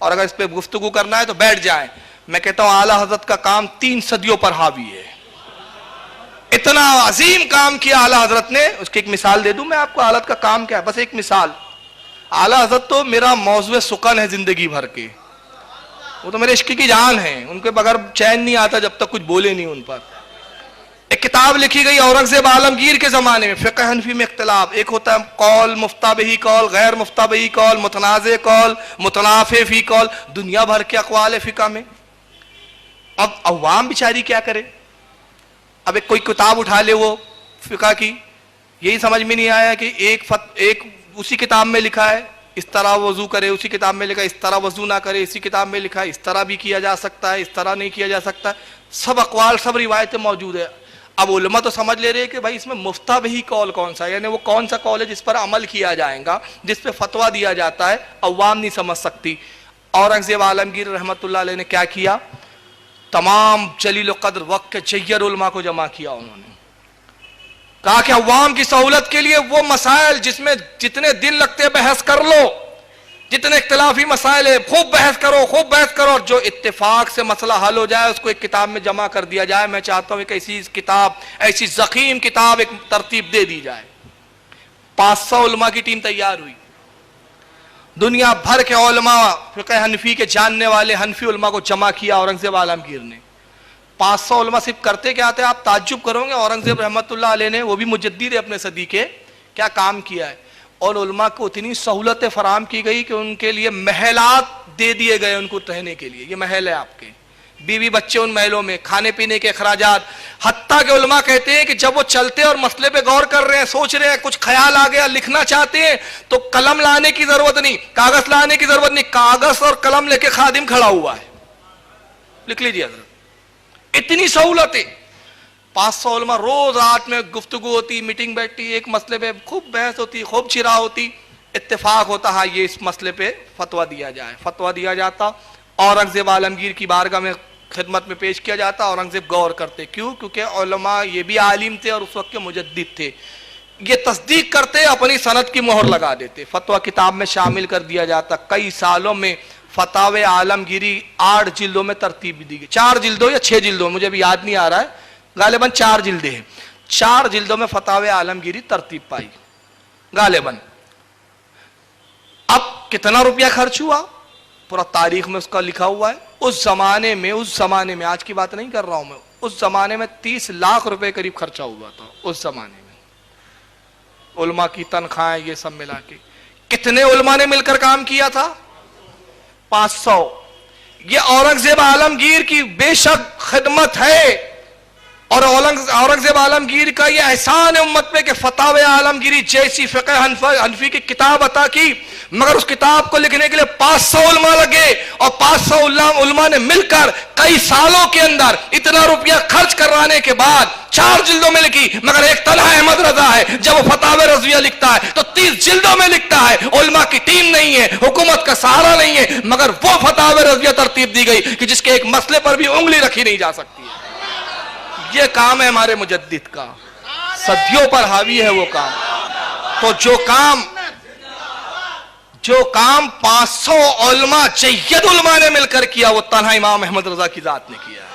اور اگر اس پہ گفتگو کرنا ہے تو بیٹھ جائیں. میں کہتا ہوں اعلیٰ حضرت کا کام 3 صدیوں پر حاوی ہے. اتنا عظیم کام کیا اعلیٰ حضرت نے. اس کی ایک مثال دے دوں میں آپ کو حالت کا کام کیا ہے, بس ایک مثال. اعلیٰ حضرت تو میرا موضوع سکن ہے زندگی بھر کے, وہ تو میرے عشق کی جان ہیں, ان کے بغیر چین نہیں آتا جب تک کچھ بولے نہیں ان پر. ایک کتاب لکھی گئی اورنگزیب عالمگیر کے زمانے میں, فقہ حنفی میں اختلاف. ایک ہوتا ہے قول, مفتہ بہی قول, غیر مفتہ بہی قول, متنازع قول, متنافع فی قول, دنیا بھر کے اقوال ہے فقہ میں. اب عوام بیچاری کیا کرے؟ اب ایک کوئی کتاب اٹھا لے وہ فقہ کی, یہی سمجھ میں نہیں آیا کہ ایک اسی کتاب میں لکھا ہے اس طرح وضو کرے, اسی کتاب میں لکھا ہے اس طرح وضو نہ کرے, اسی کتاب میں لکھا ہے اس طرح بھی کیا جا سکتا ہے, اس طرح نہیں کیا جا سکتا. سب اقوال, سب روایتیں موجود ہے. اب علماء تو سمجھ لے رہے کہ بھائی اس میں مفتہ بہی قول کون سا ہے, یعنی وہ کون سا قول ہے جس پر عمل کیا جائے گا, جس پہ فتویٰ دیا جاتا ہے. عوام نہیں سمجھ سکتی. اورنگزیب عالمگیر رحمۃ اللہ علیہ نے کیا کیا, تمام جلیل القدر وقت کے جیر علماء کو جمع کیا. انہوں نے کہا کہ عوام کی سہولت کے لیے وہ مسائل جس میں جتنے دن لگتے بحث کر لو, جتنے اختلافی مسائل ہیں خوب بحث کرو, خوب بحث کرو, اور جو اتفاق سے مسئلہ حل ہو جائے اس کو ایک کتاب میں جمع کر دیا جائے. میں چاہتا ہوں ایک ایسی کتاب, ایسی ضخیم کتاب ایک ترتیب دے دی جائے. 500 علماء کی ٹیم تیار ہوئی. دنیا بھر کے علماء, فقہ حنفی کے جاننے والے حنفی علماء کو جمع کیا اورنگزیب عالمگیر نے. 500 علماء صرف کرتے کیا تھے آپ تعجب کرو گے. اورنگزیب رحمۃ اللہ علیہ نے, وہ بھی مجدد ہے اپنے صدی کے, کیا کام کیا ہے. اور علماء کو اتنی سہولتیں فراہم کی گئی کہ ان کے لیے محلات دے دیے گئے ان کو رہنے کے لیے. یہ محل ہے آپ کے, بیوی بچے ان محلوں میں, کھانے پینے کے اخراجات. حتیٰ کہ علماء کہتے ہیں کہ جب وہ چلتے اور مسئلے پہ غور کر رہے ہیں, سوچ رہے ہیں, کچھ خیال آ گیا, لکھنا چاہتے ہیں, تو قلم لانے کی ضرورت نہیں, کاغذ لانے کی ضرورت نہیں, کاغذ اور قلم لے کے خادم کھڑا ہوا ہے, لکھ لیجیے حضرت. اتنی سہولتیں. 500 علماء روز رات میں گفتگو ہوتی, میٹنگ بیٹھتی, ایک مسئلے پہ خوب بحث ہوتی, خوب چرا ہوتی, اتفاق ہوتا ہے یہ اس مسئلے پہ فتویٰ دیا جائے. فتویٰ دیا جاتا, اورنگزیب عالمگیر کی بارگاہ میں خدمت میں پیش کیا جاتا. اورنگزیب غور کرتے. کیوں؟ کیونکہ علماء یہ بھی عالم تھے اور اس وقت کے مجدد تھے. یہ تصدیق کرتے, اپنی سند کی مہر لگا دیتے. فتویٰ کتاب میں شامل کر دیا جاتا. کئی سالوں میں فتاوی عالمگیری 8 جلدوں میں ترتیب دی گئی. 4 جلدوں یا 6 جلدوں, مجھے بھی یاد نہیں آ رہا ہے, غالباً 4 جلدیں ہیں. 4 جلدوں میں فتاوی عالمگیری ترتیب پائی غالباً. اب کتنا روپیہ خرچ ہوا پورا تاریخ میں اس کا لکھا ہوا ہے. اس زمانے میں آج کی بات نہیں کر رہا ہوں میں, اس زمانے میں 30 لاکھ روپے قریب خرچہ ہوا تھا اس زمانے میں. علماء کی تنخواہیں یہ سب ملا کے. کتنے علماء نے مل کر کام کیا تھا؟ 500. یہ اورنگزیب عالمگیر کی بے شک خدمت ہے, اور اورنگزیب عالمگیر کا یہ احسان ہے امت پہ کہ فتاوی عالمگیری جیسی فقہ حنفی کی کتاب عطا کی. مگر اس کتاب کو لکھنے کے لیے 500 علماء لگے, اور 500 علماء نے مل کر کئی سالوں کے اندر اتنا روپیہ خرچ کروانے کے بعد 4 جلدوں میں لکھی. مگر ایک تنہا احمد رضا ہے, جب وہ فتاوی رضویہ لکھتا ہے تو 30 جلدوں میں لکھتا ہے. علماء کی ٹیم نہیں ہے, حکومت کا سہارا نہیں ہے, مگر وہ فتاوی رضویہ ترتیب دی گئی کہ جس کے ایک مسئلے پر بھی انگلی رکھی نہیں جا سکتی ہے. یہ کام ہے ہمارے مجدد کا, صدیوں پر حاوی ہے وہ کام. تو جو کام 500 علماء جید علماء نے مل کر کیا, وہ تنہا امام احمد رضا کی ذات نے کیا ہے.